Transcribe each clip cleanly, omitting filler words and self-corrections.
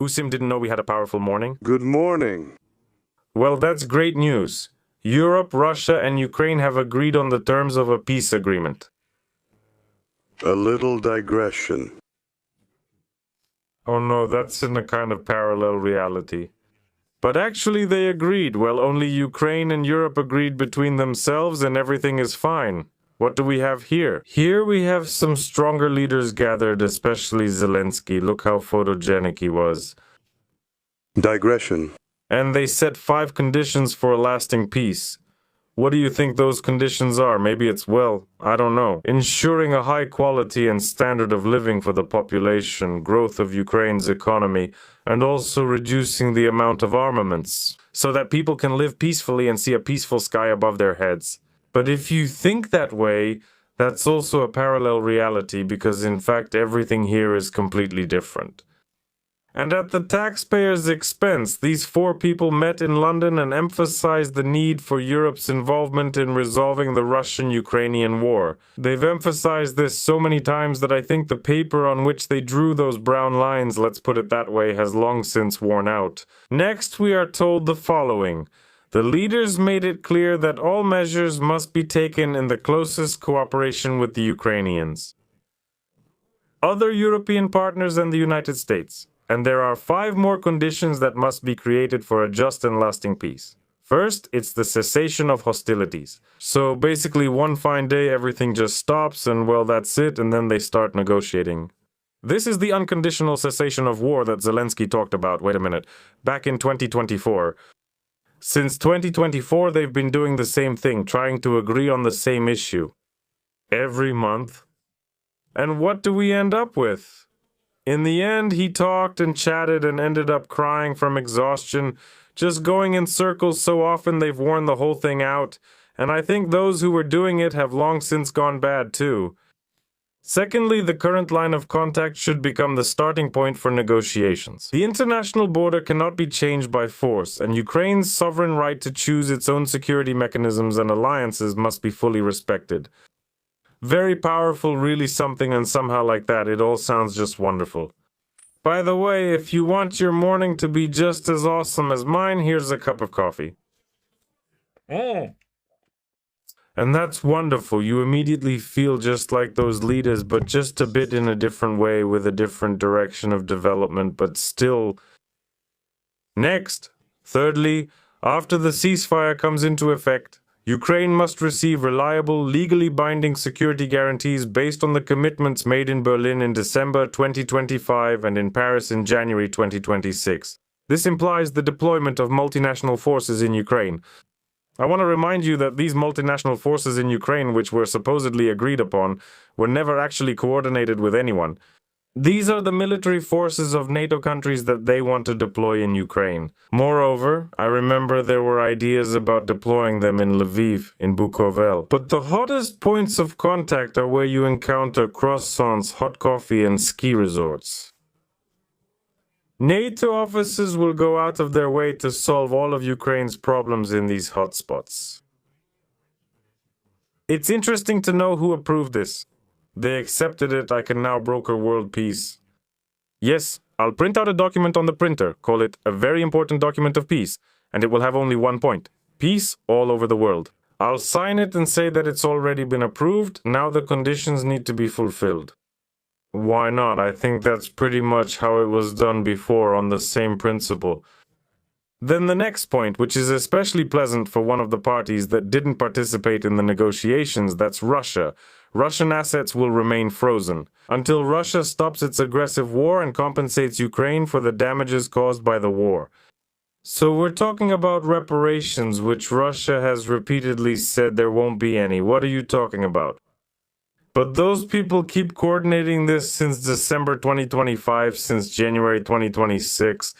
Usim didn't know we had a powerful morning? Good morning. Well, that's great news. Europe, Russia, and Ukraine have agreed on the terms of a peace agreement. A little digression. Oh no, that's in a kind of parallel reality. But actually they agreed. Well, only Ukraine and Europe agreed between themselves and everything is fine. What do we have here? Here we have some stronger leaders gathered, especially Zelenskyy. Look how photogenic he was. Digression. And they set 5 conditions for a lasting peace. What do you think those conditions are? Maybe it's, well, I don't know. Ensuring a high quality and standard of living for the population, growth of Ukraine's economy, and also reducing the amount of armaments, so that people can live peacefully and see a peaceful sky above their heads. But if you think that way, that's also a parallel reality because in fact everything here is completely different. And at the taxpayers' expense, these 4 people met in London and emphasized the need for Europe's involvement in resolving the Russian-Ukrainian war. They've emphasized this so many times that I think the paper on which they drew those brown lines, let's put it that way, has long since worn out. Next, we are told the following. The leaders made it clear that all measures must be taken in the closest cooperation with the Ukrainians, other European partners, and the United States. And there are 5 more conditions that must be created for a just and lasting peace. First, it's the cessation of hostilities. So basically one fine day everything just stops and well that's it, and then they start negotiating. This is the unconditional cessation of war that Zelenskyy talked about, wait a minute, back in 2024. Since 2024 they've been doing the same thing, trying to agree on the same issue. Every month. And what do we end up with? In the end, he talked and chatted and ended up crying from exhaustion, just going in circles so often they've worn the whole thing out, and I think those who were doing it have long since gone bad too. Secondly, the current line of contact should become the starting point for negotiations. The international border cannot be changed by force, and Ukraine's sovereign right to choose its own security mechanisms and alliances must be fully respected. Very powerful, really something, and somehow like that, it all sounds just wonderful. By the way, if you want your morning to be just as awesome as mine, here's a cup of coffee. And that's wonderful. You immediately feel just like those leaders, but just a bit in a different way with a different direction of development, but still. Next, thirdly, after the ceasefire comes into effect, Ukraine must receive reliable, legally binding security guarantees based on the commitments made in Berlin in December 2025 and in Paris in January 2026. This implies the deployment of multinational forces in Ukraine. I want to remind you that these multinational forces in Ukraine, which were supposedly agreed upon, were never actually coordinated with anyone. These are the military forces of NATO countries that they want to deploy in Ukraine. Moreover, I remember there were ideas about deploying them in Lviv, in Bukovel. But the hottest points of contact are where you encounter croissants, hot coffee, and ski resorts. NATO officers will go out of their way to solve all of Ukraine's problems in these hotspots. It's interesting to know who approved this. They accepted it. I can now broker world peace. Yes, I'll print out a document on the printer, call it a very important document of peace, and it will have only one point: peace all over the world. I'll sign it and say that it's already been approved, now the conditions need to be fulfilled. Why not? I think that's pretty much how it was done before on the same principle. Then the next point, which is especially pleasant for one of the parties that didn't participate in the negotiations, that's Russia. Russian assets will remain frozen until Russia stops its aggressive war and compensates Ukraine for the damages caused by the war. So we're talking about reparations, which Russia has repeatedly said there won't be any. What are you talking about? But those people keep coordinating this since December 2025, since January 2026.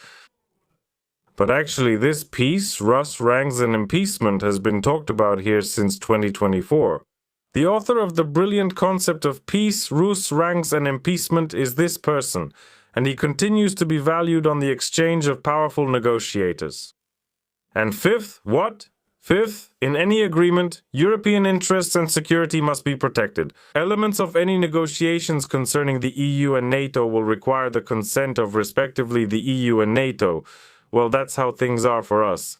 But actually, this peace, Rus, ranks, and appeasement has been talked about here since 2024. The author of the brilliant concept of peace, Rus, ranks, and appeasement is this person, and he continues to be valued on the exchange of powerful negotiators. And fifth, what? Fifth, in any agreement, European interests and security must be protected. Elements of any negotiations concerning the EU and NATO will require the consent of respectively the EU and NATO. Well, that's how things are for us.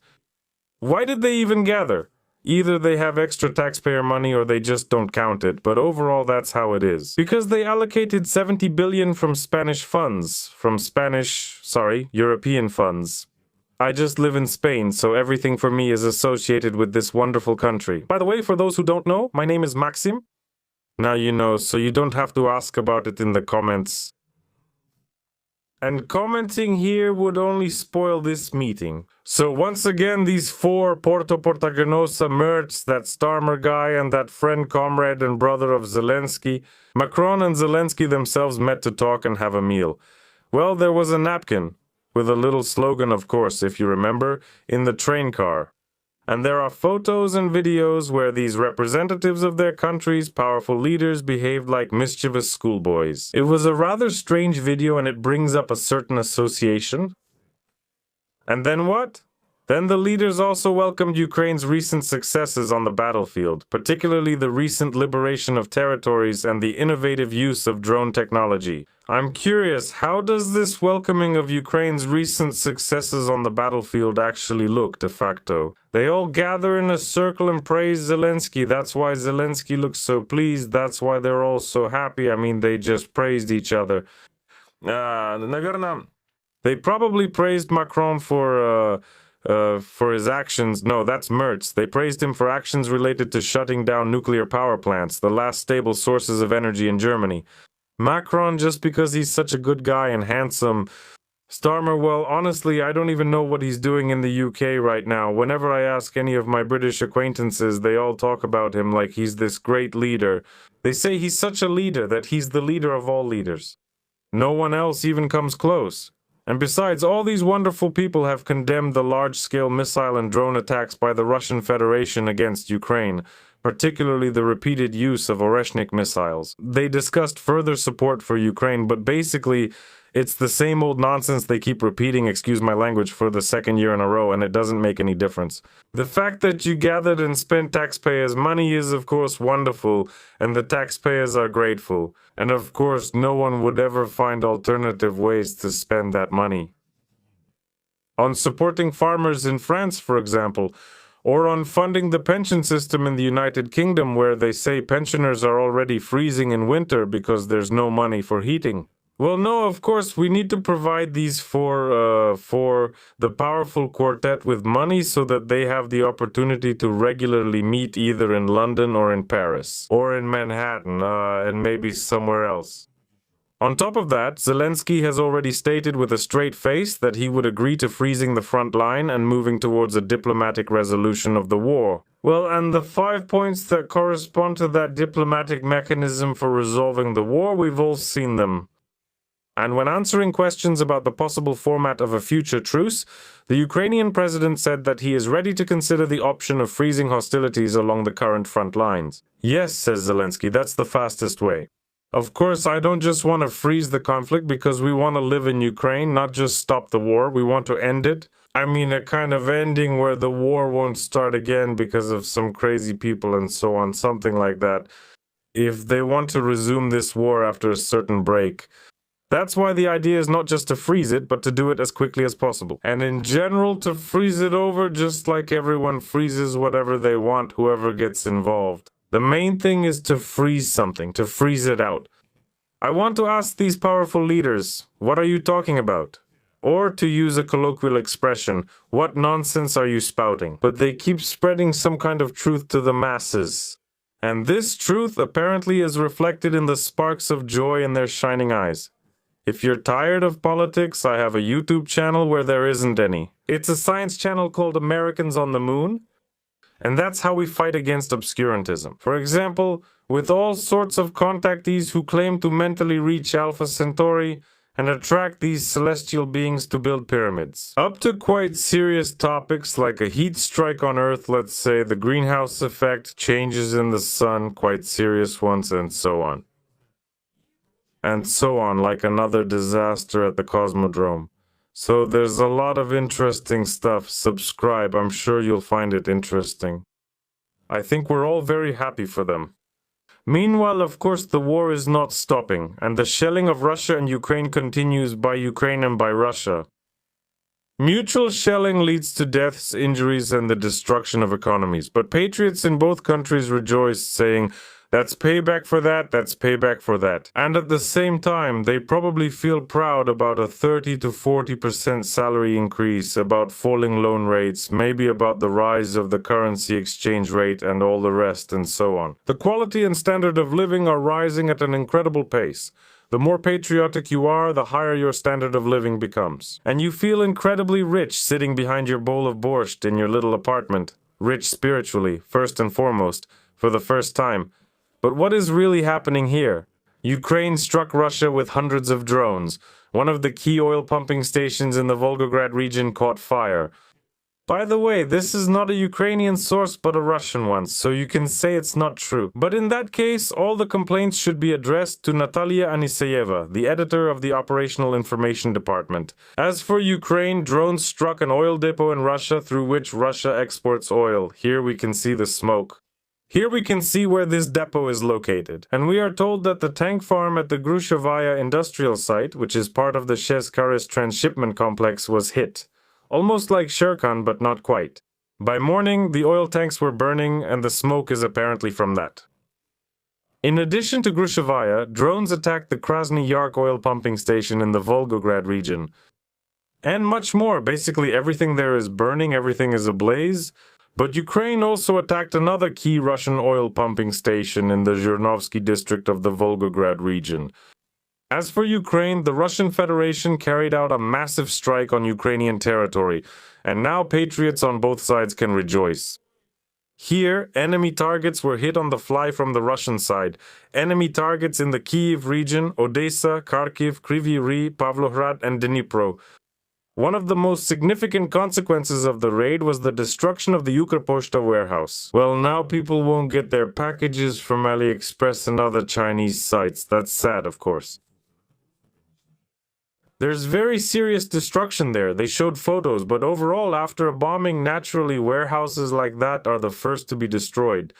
Why did they even gather? Either they have extra taxpayer money or they just don't count it, but overall that's how it is. Because they allocated 70 billion from European funds. I just live in Spain, so everything for me is associated with this wonderful country. By the way, for those who don't know, my name is Maxim. Now you know, so you don't have to ask about it in the comments. And commenting here would only spoil this meeting. So once again, these four Porto Portaganosa merts, that Starmer guy and that friend, comrade and brother of Zelenskyy, Macron and Zelenskyy themselves met to talk and have a meal. Well, there was a napkin, with a little slogan, of course, if you remember, in the train car. And there are photos and videos where these representatives of their countries, powerful leaders, behaved like mischievous schoolboys. It was a rather strange video and it brings up a certain association. And then what? Then the leaders also welcomed Ukraine's recent successes on the battlefield, particularly the recent liberation of territories and the innovative use of drone technology. I'm curious, how does this welcoming of Ukraine's recent successes on the battlefield actually look de facto? They all gather in a circle and praise Zelenskyy. That's why Zelenskyy looks so pleased. That's why they're all so happy. I mean, they just praised each other. They probably praised Macron for his actions. No, that's Merz. They praised him for actions related to shutting down nuclear power plants, the last stable sources of energy in Germany. Macron, just because he's such a good guy and handsome. Starmer, well, honestly, I don't even know what he's doing in the UK right now. Whenever I ask any of my British acquaintances, they all talk about him like he's this great leader. They say he's such a leader that he's the leader of all leaders. No one else even comes close. And besides, all these wonderful people have condemned the large-scale missile and drone attacks by the Russian Federation against Ukraine, particularly the repeated use of Oreshnik missiles. They discussed further support for Ukraine, but basically, it's the same old nonsense they keep repeating, excuse my language, for the second year in a row, and it doesn't make any difference. The fact that you gathered and spent taxpayers' money is, of course, wonderful, and the taxpayers are grateful. And of course, no one would ever find alternative ways to spend that money. On supporting farmers in France, for example, or on funding the pension system in the United Kingdom, where they say pensioners are already freezing in winter because there's no money for heating. Well, no, of course, we need to provide these for the powerful quartet with money so that they have the opportunity to regularly meet either in London or in Paris, or in Manhattan, and maybe somewhere else. On top of that, Zelenskyy has already stated with a straight face that he would agree to freezing the front line and moving towards a diplomatic resolution of the war. Well, and the 5 points that correspond to that diplomatic mechanism for resolving the war, we've all seen them. And when answering questions about the possible format of a future truce, the Ukrainian president said that he is ready to consider the option of freezing hostilities along the current front lines. Yes, says Zelenskyy, that's the fastest way. Of course, I don't just want to freeze the conflict because we want to live in Ukraine, not just stop the war. We want to end it. I mean, a kind of ending where the war won't start again because of some crazy people and so on, something like that. If they want to resume this war after a certain break. That's why the idea is not just to freeze it, but to do it as quickly as possible. And in general, to freeze it over just like everyone freezes whatever they want, whoever gets involved. The main thing is to freeze something, to freeze it out. I want to ask these powerful leaders, what are you talking about? Or, to use a colloquial expression, what nonsense are you spouting? But they keep spreading some kind of truth to the masses. And this truth apparently is reflected in the sparks of joy in their shining eyes. If you're tired of politics, I have a YouTube channel where there isn't any. It's a science channel called Americans on the Moon. And that's how we fight against obscurantism. For example, with all sorts of contactees who claim to mentally reach Alpha Centauri and attract these celestial beings to build pyramids. Up to quite serious topics like a heat strike on Earth, let's say, the greenhouse effect, changes in the sun, quite serious ones, and so on. And so on, like another disaster at the Cosmodrome. So there's a lot of interesting stuff. Subscribe, I'm sure you'll find it interesting. I think we're all very happy for them. Meanwhile, of course, the war is not stopping, and the shelling of Russia and Ukraine continues by Ukraine and by Russia. Mutual shelling leads to deaths, injuries, and the destruction of economies. But patriots in both countries rejoice, saying, "That's payback for that, that's payback for that." And at the same time, they probably feel proud about a 30 to 40% salary increase, about falling loan rates, maybe about the rise of the currency exchange rate and all the rest, and so on. The quality and standard of living are rising at an incredible pace. The more patriotic you are, the higher your standard of living becomes. And you feel incredibly rich sitting behind your bowl of borscht in your little apartment. Rich spiritually, first and foremost, for the first time. But what is really happening here? Ukraine struck Russia with hundreds of drones. One of the key oil pumping stations in the Volgograd region caught fire. By the way, this is not a Ukrainian source but a Russian one, so you can say it's not true. But in that case, all the complaints should be addressed to Natalia Aniseyeva, the editor of the Operational Information Department. As for Ukraine, drones struck an oil depot in Russia through which Russia exports oil. Here we can see the smoke. Here we can see where this depot is located, and we are told that the tank farm at the Grushovaya industrial site, which is part of the Shezkaris transshipment complex, was hit. Almost like Sherkan, but not quite. By morning, the oil tanks were burning, and the smoke is apparently from that. In addition to Grushovaya, drones attacked the Krasny Yark oil pumping station in the Volgograd region. And much more. Basically, everything there is burning, everything is ablaze. But Ukraine also attacked another key Russian oil pumping station in the Zhirnovsky district of the Volgograd region. As for Ukraine, the Russian Federation carried out a massive strike on Ukrainian territory, and now patriots on both sides can rejoice. Here, enemy targets were hit on the fly from the Russian side. Enemy targets in the Kyiv region, Odesa, Kharkiv, Kryvyi, Pavlohrad, and Dnipro. One of the most significant consequences of the raid was the destruction of the Ukrposhta warehouse. Well, now people won't get their packages from AliExpress and other Chinese sites. That's sad, of course. There's very serious destruction there. They showed photos, but overall, after a bombing, naturally, warehouses like that are the first to be destroyed.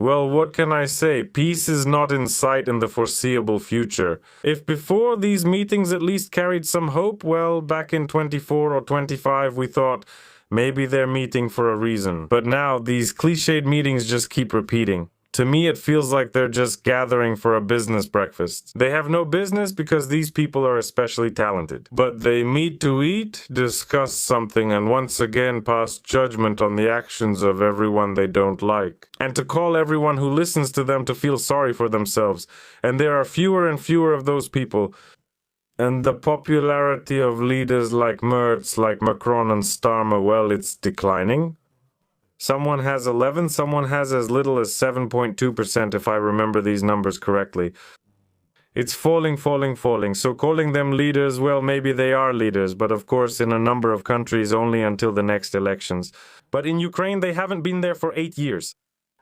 Well, what can I say? Peace is not in sight in the foreseeable future. If before these meetings at least carried some hope, well, back in 24 or 25 we thought, maybe they're meeting for a reason. But now, these cliched meetings just keep repeating. To me, it feels like they're just gathering for a business breakfast. They have no business because these people are especially talented. But they meet to eat, discuss something, and once again pass judgment on the actions of everyone they don't like. And to call everyone who listens to them to feel sorry for themselves. And there are fewer and fewer of those people. And the popularity of leaders like Merz, like Macron and Starmer, well, it's declining. Someone has 11, someone has as little as 7.2% if I remember these numbers correctly. It's falling. So calling them leaders, well, maybe they are leaders, but of course in a number of countries only until the next elections. But in Ukraine, they haven't been there for 8 years.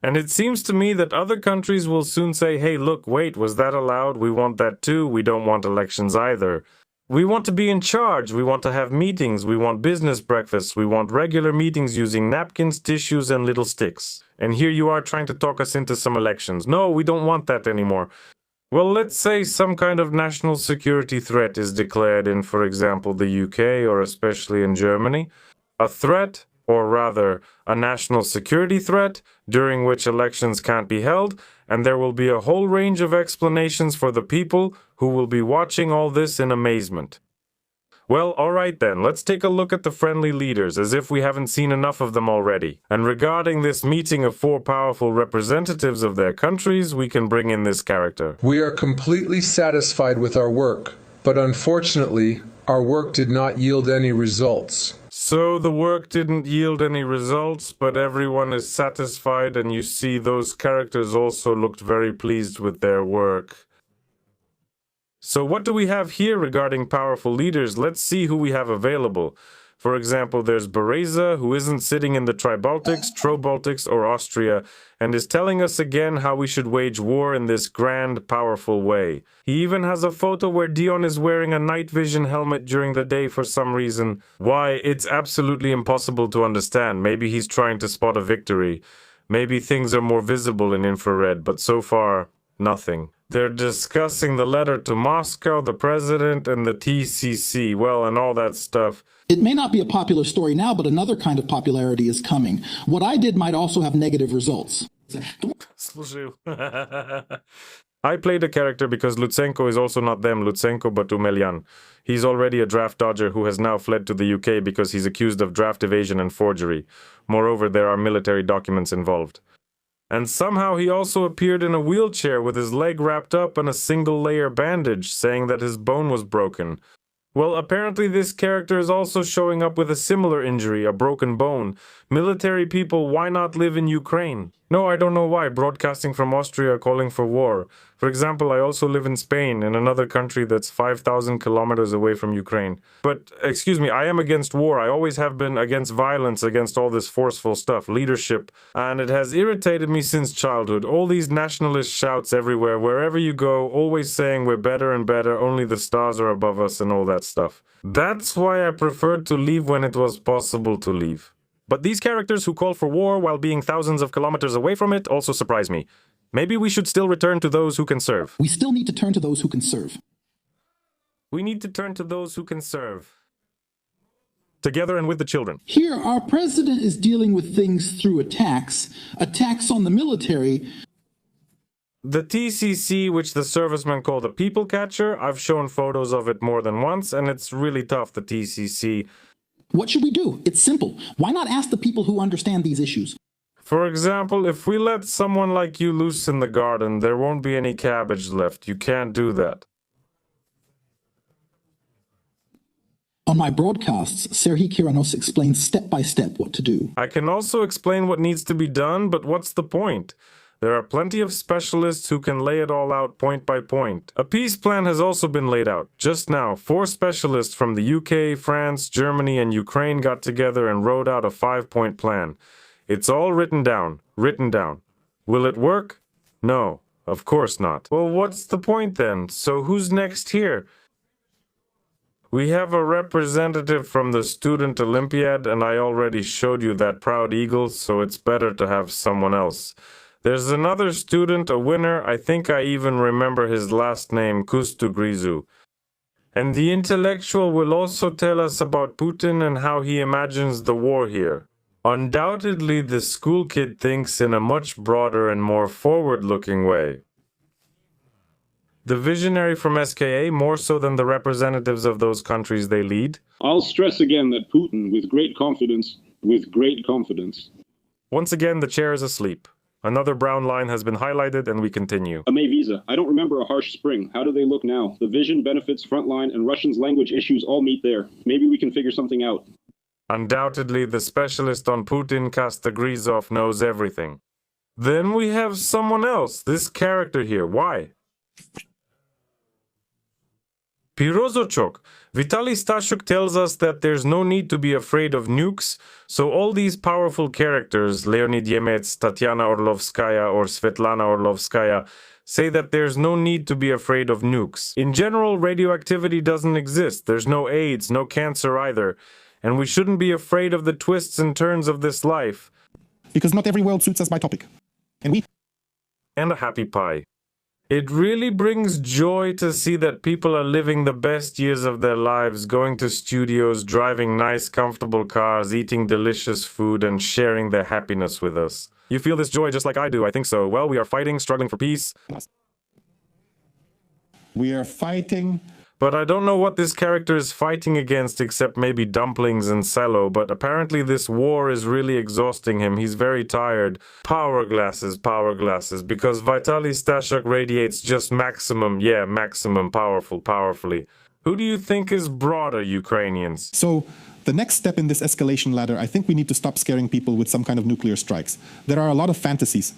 And it seems to me that other countries will soon say, hey, look, wait, was that allowed? We want that too. We don't want elections either. We want to be in charge, we want to have meetings, we want business breakfasts, we want regular meetings using napkins, tissues, and little sticks. And here you are trying to talk us into some elections. No, we don't want that anymore. Well, let's say some kind of national security threat is declared in, for example, the UK or especially in Germany. A threat, or rather, a national security threat, during which elections can't be held, and there will be a whole range of explanations for the people who will be watching all this in amazement. Well, alright then, let's take a look at the friendly leaders, as if we haven't seen enough of them already. And regarding this meeting of 4 powerful representatives of their countries, we can bring in this character. We are completely satisfied with our work, but unfortunately, our work did not yield any results. So the work didn't yield any results, but everyone is satisfied, and you see those characters also looked very pleased with their work. So what do we have here regarding powerful leaders? Let's see who we have available. For example, there's Bereza, who isn't sitting in the Tribaltics, Trobaltics, or Austria, and is telling us again how we should wage war in this grand, powerful way. He even has a photo where Dion is wearing a night vision helmet during the day for some reason. Why, it's absolutely impossible to understand. Maybe he's trying to spot a victory. Maybe things are more visible in infrared, but so far, nothing. They're discussing the letter to Moscow, the president, and the TCC, well, and all that stuff. It may not be a popular story now, but another kind of popularity is coming. What I did might also have negative results. I played a character because Lutsenko is also not them, Lutsenko, but Umelian. He's already a draft dodger who has now fled to the UK because he's accused of draft evasion and forgery. Moreover, there are military documents involved. And somehow he also appeared in a wheelchair with his leg wrapped up in a single-layer bandage, saying that his bone was broken. Well, apparently this character is also showing up with a similar injury, a broken bone. Military people, why not live in Ukraine? No, I don't know why. Broadcasting from Austria calling for war. For example, I also live in Spain, in another country that's 5,000 kilometers away from Ukraine. But, excuse me, I am against war. I always have been against violence, against all this forceful stuff, leadership. And it has irritated me since childhood. All these nationalist shouts everywhere, wherever you go, always saying we're better and better, only the stars are above us and all that stuff. That's why I preferred to leave when it was possible to leave. But these characters who call for war while being thousands of kilometers away from it also surprise me. Maybe we should still return to those who can serve. We still need to turn to those who can serve. We need to turn to those who can serve. Together and with the children. Here, our president is dealing with things through attacks on the military. The TCC, which the servicemen call the people catcher, I've shown photos of it more than once, and it's really tough, the TCC. What should we do? It's simple. Why not ask the people who understand these issues? For example, if we let someone like you loose in the garden, there won't be any cabbage left. You can't do that. On my broadcasts, Serhiy Kiranos explains step by step what to do. I can also explain what needs to be done, but what's the point? There are plenty of specialists who can lay it all out point by point. A peace plan has also been laid out. Just now, 4 specialists from the UK, France, Germany, and Ukraine got together and wrote out a 5-point plan. It's all written down. Will it work? No, of course not. Well, what's the point then? So who's next here? We have a representative from the Student Olympiad, and I already showed you that proud eagle, so it's better to have someone else. There's another student, a winner, I think I even remember his last name, Kustu Grizu. And the intellectual will also tell us about Putin and how he imagines the war here. Undoubtedly, the school kid thinks in a much broader and more forward-looking way. The visionary from SKA more so than the representatives of those countries they lead. I'll stress again that Putin, with great confidence. Once again, the chair is asleep. Another brown line has been highlighted, and we continue. A May visa. I don't remember a harsh spring. How do they look now? The vision, benefits, frontline, and Russians' language issues all meet there. Maybe we can figure something out. Undoubtedly, the specialist on Putin, Kastagrizov, knows everything. Then we have someone else, this character here. Why? Pirozochok. Vitaly Stashuk tells us that there's no need to be afraid of nukes, so all these powerful characters, Leonid Yemets, Tatiana Orlovskaya, or Svetlana Orlovskaya, say that there's no need to be afraid of nukes. In general, radioactivity doesn't exist. There's no AIDS, no cancer either. And we shouldn't be afraid of the twists and turns of this life. Because not every world suits us by topic. And a happy pie. It really brings joy to see that people are living the best years of their lives, going to studios, driving nice, comfortable cars, eating delicious food, and sharing their happiness with us. You feel this joy just like I do, I think so. Well, we are fighting, struggling for peace. We are fighting. But I don't know what this character is fighting against except maybe dumplings and cello, but apparently this war is really exhausting him. He's very tired. Power glasses, because Vitaly Stashuk radiates just maximum, powerfully. Who do you think is broader, Ukrainians? So, the next step in this escalation ladder, I think we need to stop scaring people with some kind of nuclear strikes. There are a lot of fantasies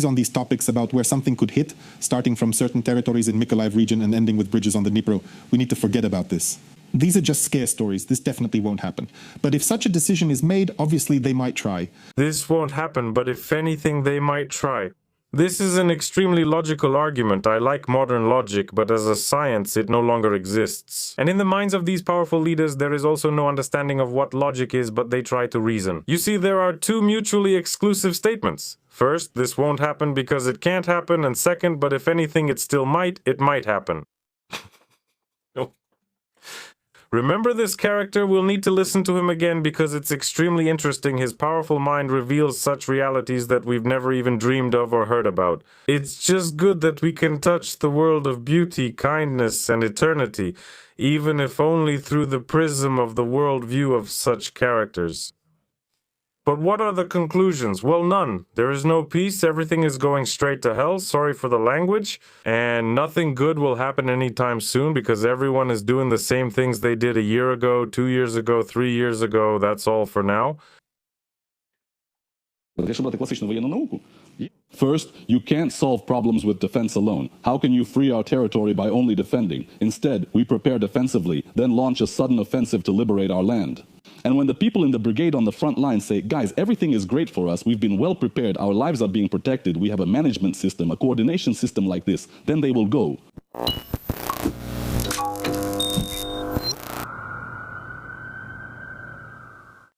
on these topics about where something could hit, starting from certain territories in Mykolaiv region and ending with bridges on the Dnipro. We need to forget about this. These are just scare stories. This definitely won't happen. But if such a decision is made, obviously they might try. This won't happen, but if anything, they might try. This is an extremely logical argument. I like modern logic, but as a science, it no longer exists. And in the minds of these powerful leaders, there is also no understanding of what logic is, but they try to reason. You see, there are two mutually exclusive statements. First, this won't happen because it can't happen, and second, but if anything, it still might, it might happen. Remember this character, we'll need to listen to him again because it's extremely interesting. His powerful mind reveals such realities that we've never even dreamed of or heard about. It's just good that we can touch the world of beauty, kindness, and eternity, even if only through the prism of the worldview of such characters. But what are the conclusions? Well, none. There is no peace, everything is going straight to hell, sorry for the language, and nothing good will happen anytime soon because everyone is doing the same things they did a year ago, 2 years ago, 3 years ago, that's all for now. First, you can't solve problems with defense alone. How can you free our territory by only defending? Instead, we prepare defensively, then launch a sudden offensive to liberate our land. And when the people in the brigade on the front line say, guys, everything is great for us, we've been well prepared, our lives are being protected, we have a management system, a coordination system like this, then they will go.